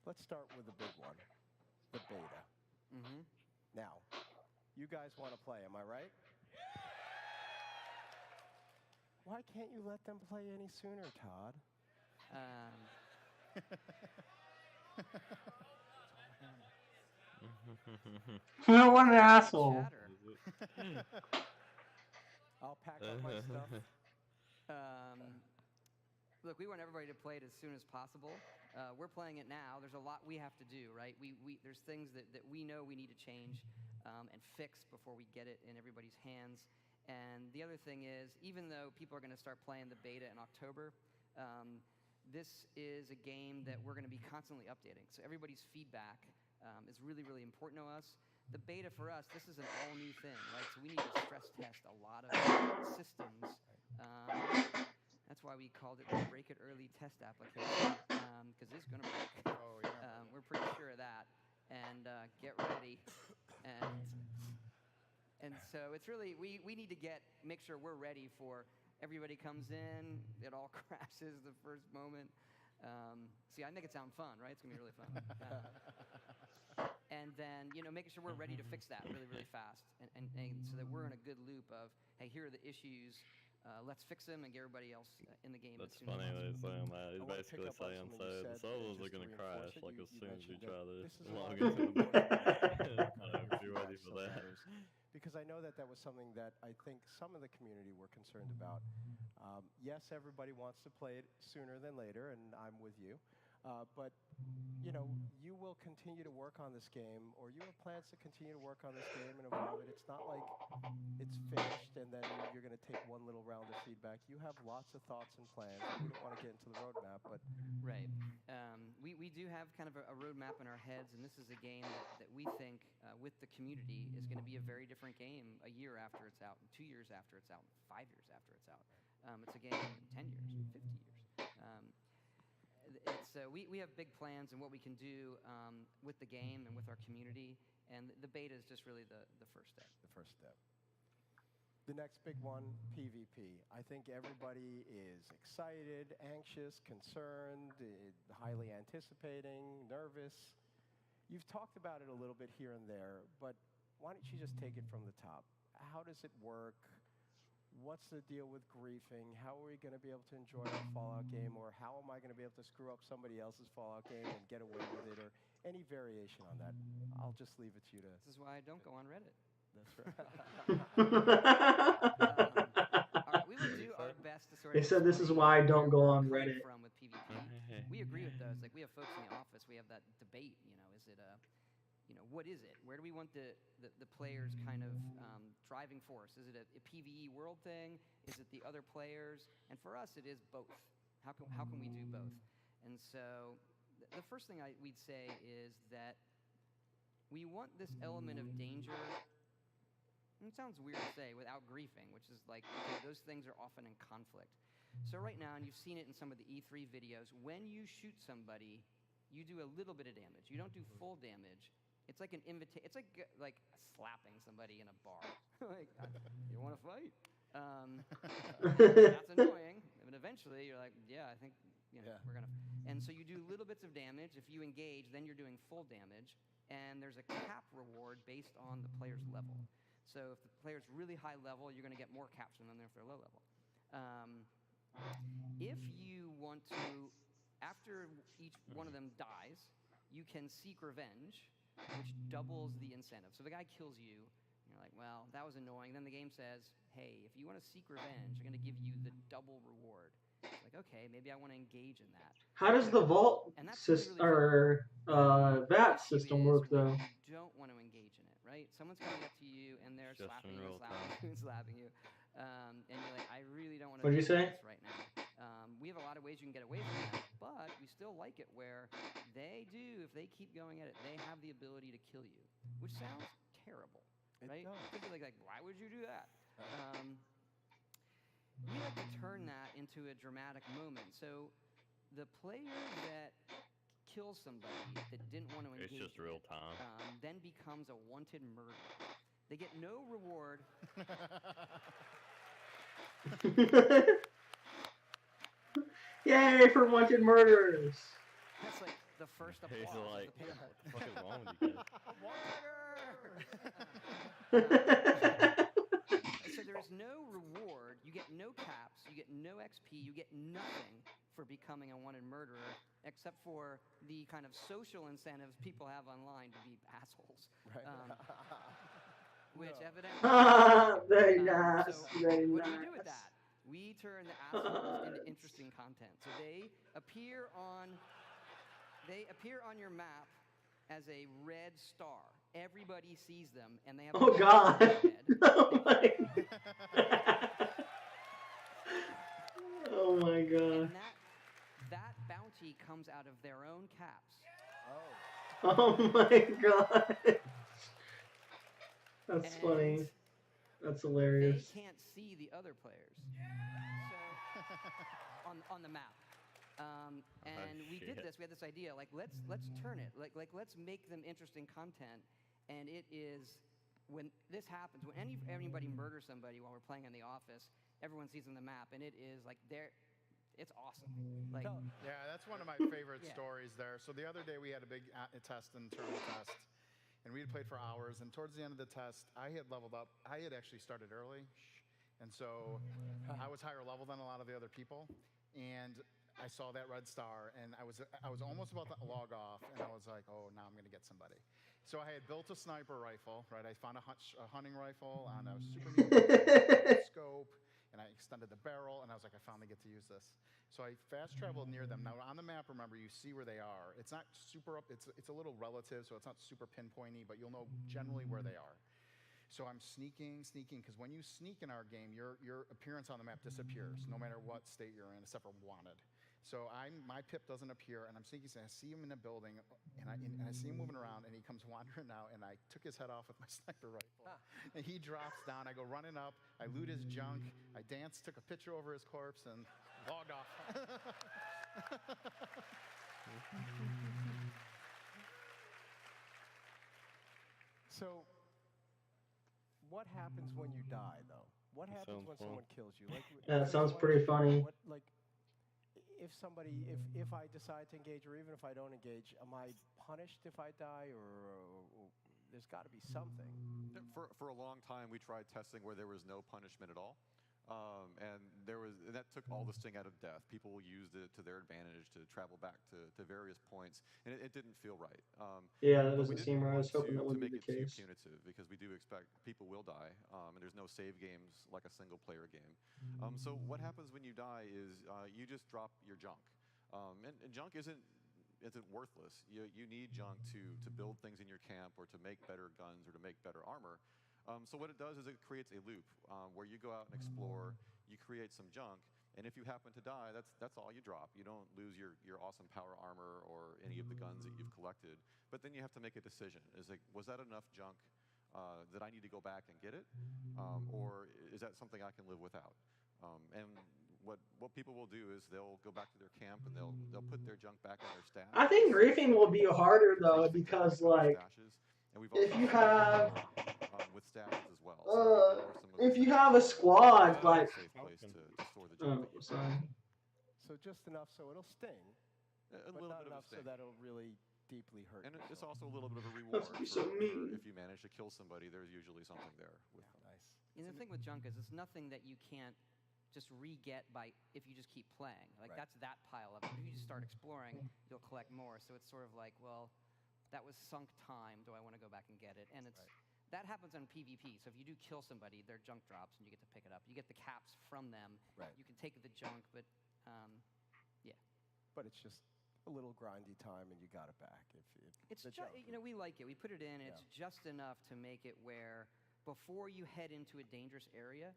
Let's start with the big one, the beta. Now, you guys want to play, am I right? Why can't you let them play any sooner, Todd? What an asshole. Chatter. I'll pack up my stuff. Look, we want everybody to play it as soon as possible. We're playing it now. There's a lot we have to do, right? There's things that we know we need to change and fix before we get it in everybody's hands. And the other thing is, even though people are going to start playing the beta in October, this is a game that we're going to be constantly updating. So everybody's feedback is really, really important to us. The beta for us, this is an all-new thing, right? So we need to stress test a lot of systems. That's why we called it the Break It Early test application, because it's going to break. Oh, yeah. We're pretty sure of that. And get ready. And so it's really, we need to make sure we're ready for everybody comes in, it all crashes the first moment. See, I make it sound fun, right? It's going to be really fun. And then, making sure we're ready to fix that really, really fast. And so that we're in a good loop of, hey, here are the issues. Let's fix them and get everybody else in the game. That's as soon funny as that he's saying that. He's I wanna basically pick up on saying, something you the said, servers just are going to to crash reinforce it. like as You soon as you mentioned try that this. this is Log why into the be ready for still that. matters. Because I know that was something that I think some of the community were concerned about. Yes, everybody wants to play it sooner than later, and I'm with you. But, you will continue to work on this game, or you have plans to continue to work on this game and evolve it. It's not like it's finished and then you're going to take one little round of feedback. You have lots of thoughts and plans. We don't want to get into the roadmap, but... Right. We do have kind of a roadmap in our heads, and this is a game that we think, with the community, is going to be a very different game a year after it's out, 2 years after it's out, 5 years after it's out. It's a game in 10 years, 50 years. We have big plans and what we can do with the game and with our community, and the beta is just really the first step. The first step. The next big one, PvP. I think everybody is excited, anxious, concerned, highly anticipating, nervous. You've talked about it a little bit here and there, but why don't you just take it from the top? How does it work? What's the deal with griefing? How are we going to be able to enjoy our Fallout game? Or how am I going to be able to screw up somebody else's Fallout game and get away with it? Or any variation on that? I'll just leave it to you to... This is why I don't go on Reddit. That's right. All right, we will do our best to sort of... They said this is why I don't go on where we're Reddit. coming from with PvP. We agree with those. Like, we have folks in the office, we have that debate, is it a... what is it? Where do we want the players kind of driving force? Is it a PvE world thing? Is it the other players? And for us, it is both. How can we do both? And so the first thing we'd say is that we want this element of danger. It sounds weird to say without griefing, which is like, okay, those things are often in conflict. So right now, and you've seen it in some of the E3 videos, when you shoot somebody, you do a little bit of damage. You don't do full damage. It's like an It's like slapping somebody in a bar. Like, you want to fight? That's annoying. But eventually, you're like, yeah, I think we're gonna. And so you do little bits of damage. If you engage, then you're doing full damage. And there's a cap reward based on the player's level. So if the player's really high level, you're going to get more caps from them than if they're low level. If you want to, after each one of them dies, you can seek revenge, which doubles the incentive. So the guy kills you, and you're like, well, that was annoying. Then the game says, hey, if you want to seek revenge, I'm going to give you the double reward. It's like, okay, maybe I want to engage in that. How does the vault system or VAT system work, though? You don't want to engage in it, right? Someone's coming up to you, and they're slapping you and slapping you. And you're like, I really don't want to do this right now. We have a lot of ways you can get away from that, but we still like it where they do, if they keep going at it, they have the ability to kill you, which sounds terrible, right? Could be like, why would you do that? We like to turn that into a dramatic moment. So the player that kills somebody that didn't want to engage, it's just real time, then becomes a wanted murderer. They get no reward. Yay for wanted murderers! That's like the first applause. He's like, of the what the fuck is wrong with you guys? So there is no reward. You get no caps. You get no XP. You get nothing for becoming a wanted murderer, except for the kind of social incentives people have online to be assholes. Right. Which evidently. Very nice. So Very what nice. do we do with that? We turn the assholes into interesting content. So they appear on your map as a red star. Everybody sees them, and they have. Oh God! Oh my. Oh my God! And that bounty comes out of their own caps. Oh. Oh my God! That's And funny. That's hilarious. They can't see the other players. So on the map. And we did this. We had this idea. Like let's turn it. Like let's make them interesting content. And it is when this happens, when anybody murders somebody while we're playing in the office, everyone sees on the map, and it is like it's awesome. Like Yeah, that's one of my favorite stories there. So the other day we had a big test, internal test, and we had played for hours. And towards the end of the test, I had leveled up. I had actually started early, and so I was higher level than a lot of the other people. And I saw that red star, and I was almost about to log off, and I was like, oh, now I'm going to get somebody. So I had built a sniper rifle, right? I found a hunting rifle on a super medium scope, and I extended the barrel, and I was like, I finally get to use this. So I fast traveled near them. Now on the map, remember, you see where they are. It's not super up. It's a little relative, so it's not super pinpointy, but you'll know generally where they are. So I'm sneaking, because when you sneak in our game, your appearance on the map disappears, no matter what state you're in, except for wanted. So my pip doesn't appear, and I'm sneaking, and I see him in a building, and I see him moving around, and he comes wandering out, and I took his head off with my sniper rifle. And he drops down. I go running up. I loot his junk. I danced, took a picture over his corpse, and logged off. So, what happens when you die, though? What happens when someone kills you? Like, That sounds pretty funny. Like, if I decide to engage, or even if I don't engage, am I punished if I die, or there's got to be something? For a long time, we tried testing where there was no punishment at all. And that took all the sting out of death. People used it to their advantage to travel back to various points, and it didn't feel right. Yeah, that doesn't seem right. I was hoping that would be the case. To make it too punitive, because we do expect people will die, and there's no save games like a single-player game. So what happens when you die is you just drop your junk, and junk isn't worthless. You need junk to build things in your camp, or to make better guns, or to make better armor. So what it does is it creates a loop where you go out and explore, you create some junk, and if you happen to die, that's all you drop. You don't lose your awesome power armor or any of the guns that you've collected. But then you have to make a decision. Is like, was that enough junk that I need to go back and get it, or is that something I can live without? And what people will do is they'll go back to their camp and they'll put their junk back in their stash. I think griefing will be harder though, because like if you have with stashes as well. So if you have a squad like sorry. So just enough so it'll sting, but not enough so that it'll really deeply hurt. And it's also a little bit of a reward. So mean. If you manage to kill somebody, there's usually something there with them. Nice. And the thing with junk is it's nothing that you can't just re-get by if you just keep playing. Like that's that pile of it. If you just start exploring, you'll collect more. So it's sort of like, well, that was sunk time. Do I want to go back and get it? And that happens on PvP. So if you do kill somebody, their junk drops and you get to pick it up. You get the caps from them. Right. You can take the junk, but yeah. But it's just a little grindy time, and you got it back. It's just, we like it. We put it in. It's just enough to make it where before you head into a dangerous area,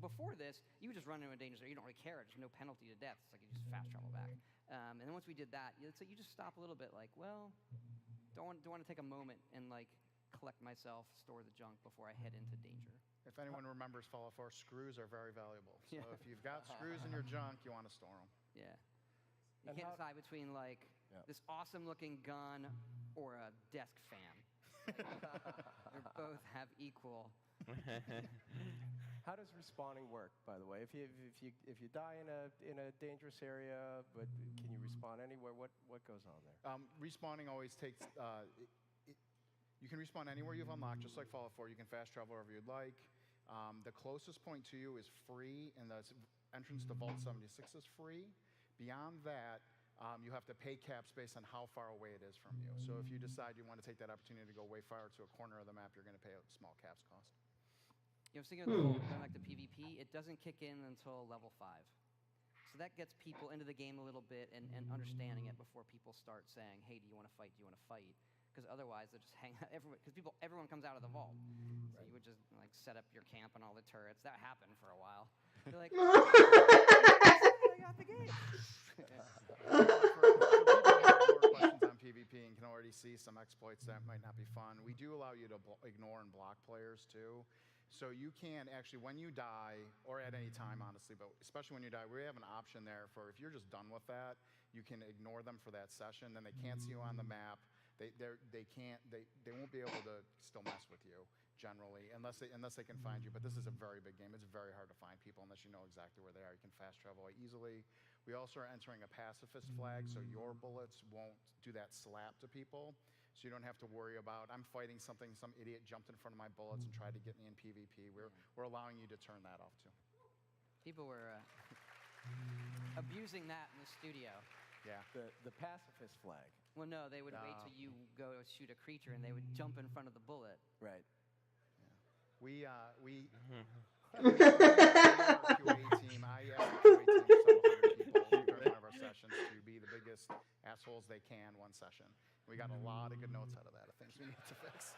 before this, you would just run into a dangerous area. You don't really care. There's no penalty to death. It's like you just fast travel back. And then once we did that, it's like you just stop a little bit. Like, well, don't want to take a moment and like collect myself, store the junk before I head into danger. If anyone remembers Fallout 4, screws are very valuable. So if you've got screws in your junk, you want to store them. Yeah. You can't decide between like this awesome looking gun or a desk fan. They both have equal. How does respawning work, by the way? If you die in a dangerous area, but can you respawn anywhere? What goes on there? Respawning always takes. You can respawn anywhere you've unlocked, just like Fallout 4. You can fast travel wherever you'd like. The closest point to you is free, and the entrance to Vault 76 is free. Beyond that, you have to pay caps based on how far away it is from you. So if you decide you want to take that opportunity to go way far to a corner of the map, you're going to pay a small caps cost. You know, speaking of the Vault, going back to PvP, it doesn't kick in until level 5. So that gets people into the game a little bit and understanding it before people start saying, hey, do you want to fight? Do you want to fight? Because otherwise they'll just hang out. Because everyone comes out of the vault. So you would just like set up your camp and all the turrets. That happened for a while. They're like, I got the game. For people who have more questions on PvP and can already see some exploits that might not be fun, we do allow you to ignore and block players too. So you can actually, when you die, or at any time, honestly, but especially when you die, we have an option there for if you're just done with that, you can ignore them for that session. Then they can't see you on the map. They won't be able to still mess with you generally, unless they can find you. But this is a very big game. It's very hard to find people unless you know exactly where they are. You can fast travel easily. We also are entering a pacifist flag, so your bullets won't do that slap to people. So you don't have to worry about, I'm fighting something, some idiot jumped in front of my bullets and tried to get me in PvP. We're allowing you to turn that off too. People were abusing that in the studio. Yeah. The pacifist flag. Well, no, they would wait till you go shoot a creature and they would jump in front of the bullet. Right. Yeah. We our QA team, I asked the QA team of several hundred people during one of our sessions to be the biggest assholes they can one session. We got a lot of good notes out of that, of things we need to fix.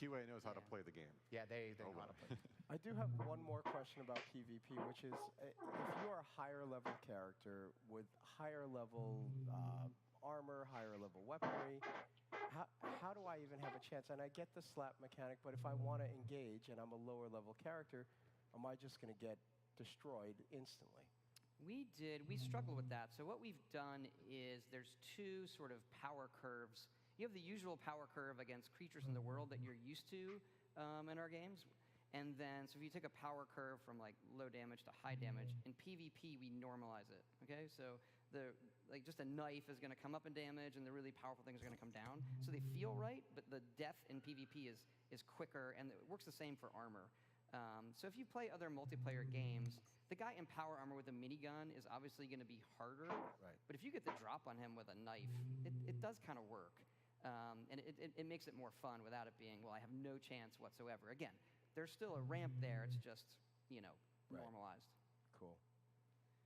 QA knows how to play the game. Yeah, they know how to play. I do have one more question about PvP, which is if you are a higher level character with higher level armor, higher level weaponry, how do I even have a chance? And I get the slap mechanic, but if I want to engage and I'm a lower level character, am I just going to get destroyed instantly? We struggled with that. So what we've done is there's two sort of power curves. You have the usual power curve against creatures in the world that you're used to in our games. And then, so if you take a power curve from like low damage to high damage, in PvP we normalize it, okay? So just a knife is gonna come up in damage and the really powerful things are gonna come down. So they feel right, but the death in PvP is quicker, and it works the same for armor. So if you play other multiplayer games, the guy in power armor with a minigun is obviously going to be harder. Right. But if you get the drop on him with a knife, it does kind of work. And it makes it more fun without it being, well, I have no chance whatsoever. Again, there's still a ramp there. It's just, normalized. Cool.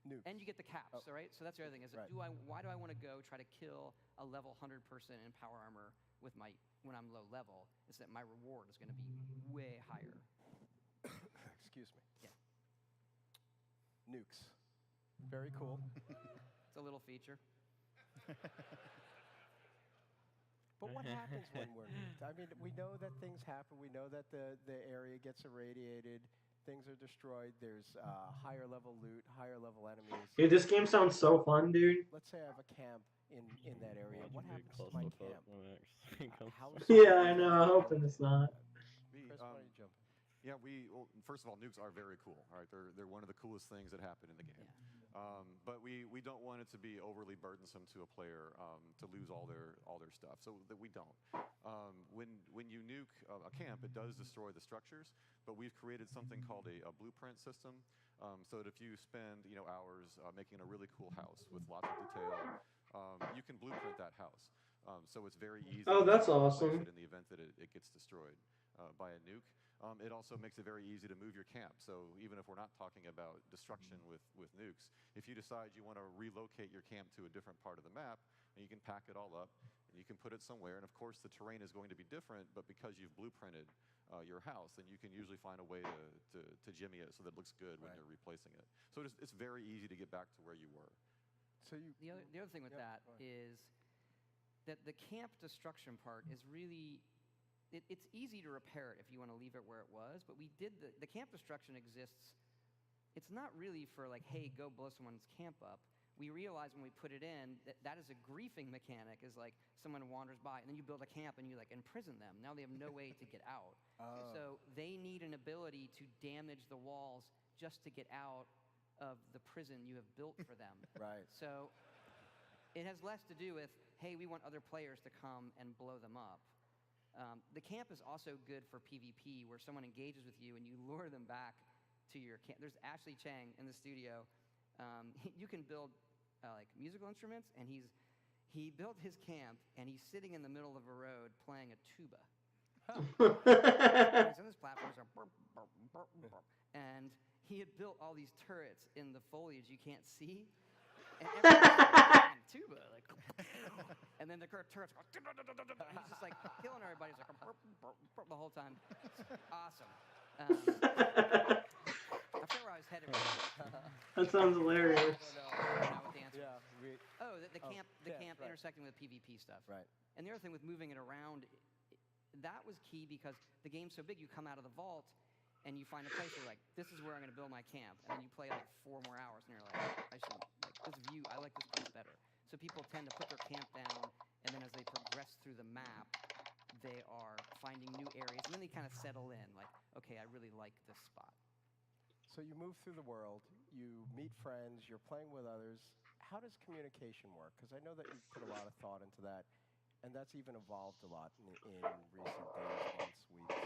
Nukes. And you get the caps, all right? So that's the other thing. Is why do I want to go try to kill a level 100 person in power armor when I'm low level? It's that my reward is going to be way higher. Excuse me. Yeah. Nukes. Very cool. It's a little feature. But what happens when we're nuked? I mean, we know that things happen. We know that the area gets irradiated. Things are destroyed. There's higher level loot, higher level enemies. Dude, this game sounds so fun, dude. Let's say I have a camp in that area. What happens to my camp? Yeah, I know. I'm hoping it's not. Chris, why don't you jump in? Yeah, well, first of all, nukes are very cool. All right, they're one of the coolest things that happen in the game. Yeah. But we don't want it to be overly burdensome to a player to lose all their stuff. So that we don't. When you nuke a camp, it does destroy the structures. But we've created something called a blueprint system, so that if you spend hours making a really cool house with lots of detail, you can blueprint that house. So it's very easy. Oh, that's to awesome. in the event that it gets destroyed by a nuke. It also makes it very easy to move your camp. So even if we're not talking about destruction with nukes, if you decide you want to relocate your camp to a different part of the map, and you can pack it all up, and you can put it somewhere. And of course, the terrain is going to be different, but because you've blueprinted your house, then you can usually find a way to jimmy it so that it looks good when you're replacing it. So it's very easy to get back to where you were. So The other thing with that is that the camp destruction part is really... It's easy to repair it if you want to leave it where it was, but we did the camp destruction exists. It's not really for like, hey, go blow someone's camp up. We realized when we put it in that is a griefing mechanic, is like someone wanders by and then you build a camp and you like imprison them. Now they have no way to get out. So they need an ability to damage the walls just to get out of the prison you have built for them. Right. So it has less to do with, hey, we want other players to come and blow them up. The camp is also good for PvP, where someone engages with you and you lure them back to your camp. There's Ashley Chang in the studio. You can build like musical instruments, and he built his camp, and he's sitting in the middle of a road playing a tuba. He's on this platform, and he had built all these turrets in the foliage you can't see, and everyone's playing tuba, like, and then the turrets go, and he's just like killing everybody. He's like the whole time. It's awesome. I forget where I was headed with that. That sounds hilarious. I don't know what the answer is. Yeah. The camp right. intersecting with PvP stuff. Right. And the other thing with moving it around, that was key because the game's so big, you come out of the vault and you find a place where you're like, this is where I'm going to build my camp. And then you play like 4 more hours and you're like, this view, I like this place better. So people tend to put their camp down, and then as they progress through the map, they are finding new areas, and then they kind of settle in, like, okay, I really like this spot. So you move through the world, you meet friends, you're playing with others. How does communication work? Because I know that you put a lot of thought into that, and that's even evolved a lot in recent days, months, weeks.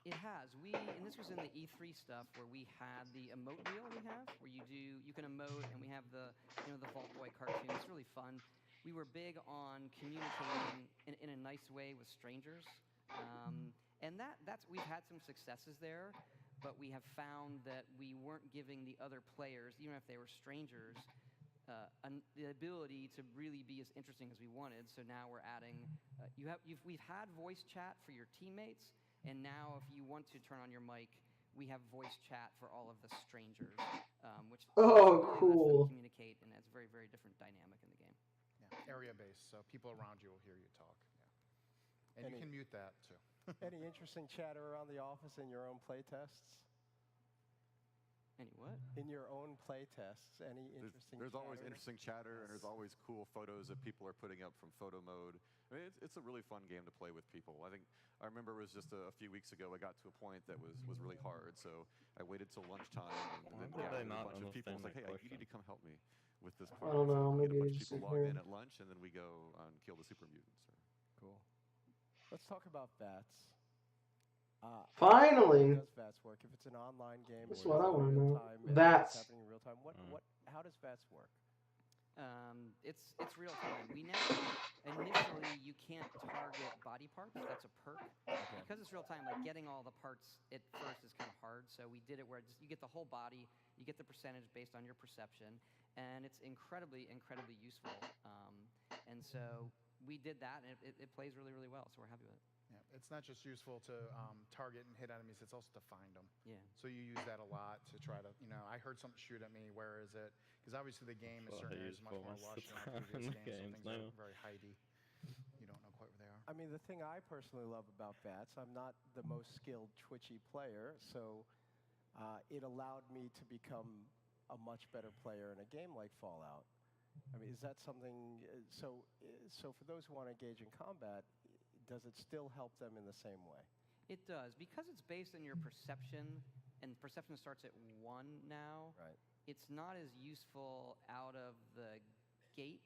It has. And this was in the E3 stuff where we had the emote wheel where you can emote, and we have the Vault Boy cartoon. It's really fun. We were big on communicating in a nice way with strangers, and we've had some successes there. But we have found that we weren't giving the other players, even if they were strangers, the ability to really be as interesting as we wanted. So now we're adding. We've had voice chat for your teammates, and now if you want to turn on your mic, we have voice chat for all of the strangers, which really lets them communicate, and it's a very, very different dynamic in the game. Yeah, area based, so people around you will hear you talk. Yeah, and you can mute that too. Any interesting chatter around the office in your own play tests? Any what? In your own play tests, any interesting There's always chatter? interesting chatter, and there's always cool photos that people are putting up from photo mode. I mean, it's a really fun game to play with people. I remember it was just a few weeks ago, I got to a point that was really hard, so I waited till lunchtime, and then gathered a bunch of people. I was like, hey, you need to come help me with this part. I don't know, So we get maybe a bunch of just people sit logged here. in at lunch, and then we go and kill the super mutants. Cool. Let's talk about VATS. Finally! How does VATS work? If it's an online game, That's or what I is it wanna real know. time, and VATS. It's happening in real time. How does VATS work? It's real time. We now initially you can't target body parts. That's a perk. Because it's real time. Like getting all the parts at first is kind of hard. So we did it where you get the whole body, you get the percentage based on your perception, and it's incredibly, incredibly useful. And so we did that, and it plays really, really well. So we're happy with it. Yeah, it's not just useful to target and hit enemies, it's also to find them. Yeah. So you use that a lot to try to, I heard something shoot at me, where is it? Because obviously the game is certain areas much more lush than previous games, so things are very hidey. You don't know quite where they are. I mean, the thing I personally love about VATS, I'm not the most skilled twitchy player, so it allowed me to become a much better player in a game like Fallout. I mean, is that something, so for those who want to engage in combat, does it still help them in the same way? It does. Because it's based on your perception, and perception starts at 1 now, Right. It's not as useful out of the gate.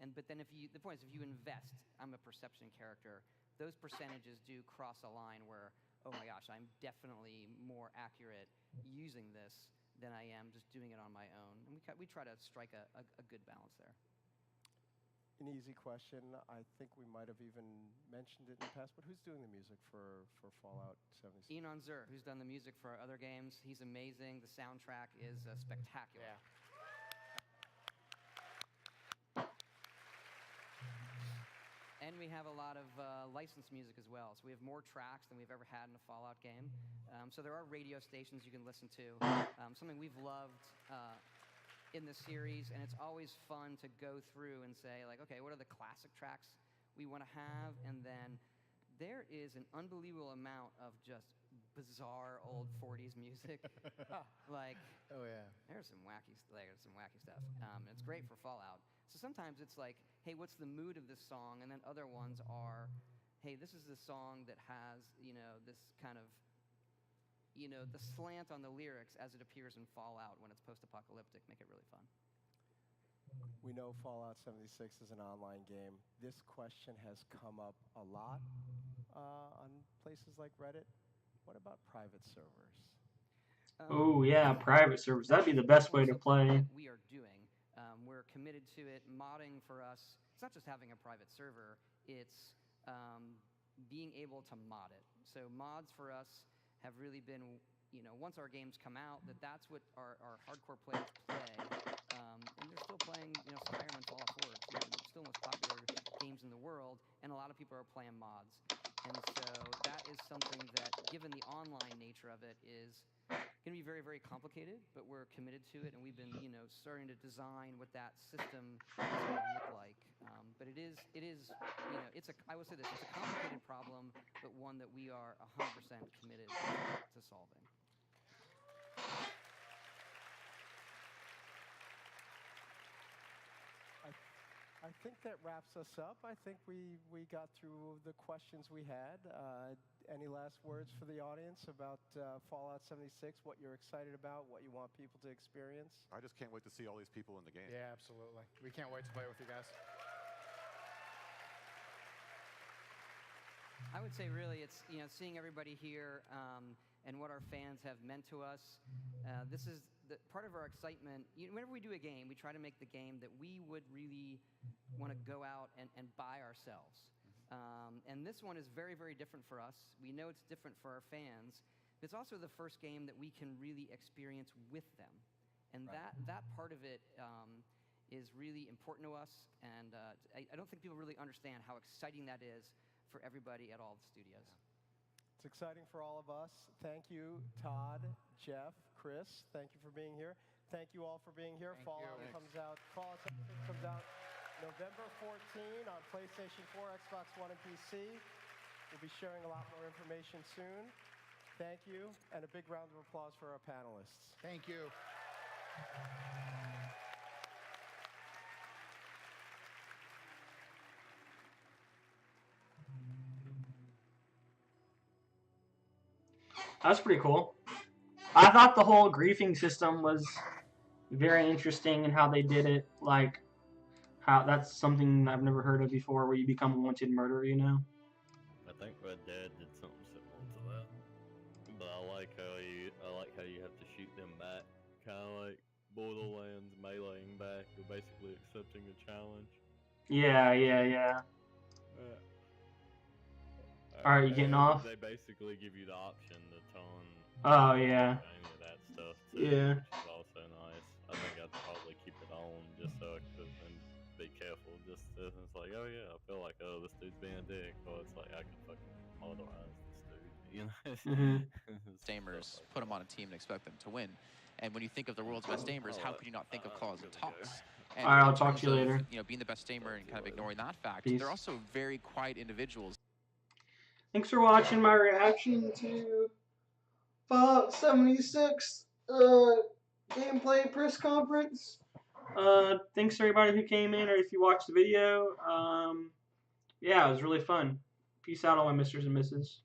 But then the point is, if you invest, I'm a perception character, those percentages do cross a line where, oh my gosh, I'm definitely more accurate using this than I am just doing it on my own. And we try to strike a good balance there. An easy question. I think we might have even mentioned it in the past, but who's doing the music for Fallout 76? Enon Zur, who's done the music for other games. He's amazing. The soundtrack is spectacular. Yeah. And we have a lot of licensed music as well. So we have more tracks than we've ever had in a Fallout game. So there are radio stations you can listen to. Something we've loved in the series, and it's always fun to go through and say, like, okay, what are the classic tracks we want to have? And then there is an unbelievable amount of just bizarre old 40s music. Like, oh yeah, there's some wacky stuff. It's great for Fallout. So sometimes it's like, hey, what's the mood of this song? And then other ones are, hey, this is the song that has, this kind of, the slant on the lyrics as it appears in Fallout when it's post-apocalyptic, make it really fun. We know Fallout 76 is an online game. This question has come up a lot on places like Reddit? What about private servers? Oh yeah, private servers. That'd be the best way to play. That we are doing. We're committed to it. Modding for us, it's not just having a private server. It's being able to mod it. So mods for us have really been, once our games come out, that's what our hardcore players play. And they're still playing, Skyrim and Fallout 4. It's still the most popular games in the world, and a lot of people are playing mods. And so that is something that, given the online nature of it, is going to be very, very complicated, but we're committed to it, and we've been, starting to design what that system is going to look like. But it is, I will say this, it's a complicated problem, but one that we are 100% committed to solving. I think that wraps us up. I think we got through the questions we had. Any last words for the audience about Fallout 76, what you're excited about, what you want people to experience? I just can't wait to see all these people in the game. Yeah, absolutely. We can't wait to play with you guys. I would say really it's, seeing everybody here and what our fans have meant to us. This is part of our excitement. Whenever we do a game, we try to make the game that we would really want to go out and buy ourselves. And this one is very, very different for us. We know it's different for our fans. It's also the first game that we can really experience with them. And Right. that part of it is really important to us. And I don't think people really understand how exciting that is for everybody at all the studios. It's exciting for all of us. Thank you, Todd, Jeff, Chris. Thank you for being here. Thank you all for being here. Thank Fallout you. comes out. Fallout 76 comes out November 14 on PlayStation 4, Xbox One, and PC. We'll be sharing a lot more information soon. Thank you, and a big round of applause for our panelists. Thank you. That's pretty cool. I thought the whole griefing system was very interesting and how they did it. Like, how that's something I've never heard of before, where you become a wanted murderer. I think Red Dead did something similar to that. But I like how you have to shoot them back, kind of like Borderlands meleeing back, or basically accepting a challenge. Yeah. All right, you getting off? They basically give you the option to turn. Oh yeah. Any of that stuff too, Yeah. which is also nice. I think I'd probably keep it on just so I could and be careful. Just it's like, oh yeah, I feel like this dude's being a dick, or it's like I can fucking motorize this dude, Gamers, put them on a team and expect them to win. And when you think of the world's best gamers, how could you not think of Claws and Toss? And All right, I'll in talk to you terms of, later. Being the best gamer and kind of ignoring that fact, Peace. they're also very quiet individuals. Thanks for watching my reaction to Fallout 76 gameplay press conference. Thanks to everybody who came in, or if you watched the video. Yeah, it was really fun. Peace out, all my misters and misses.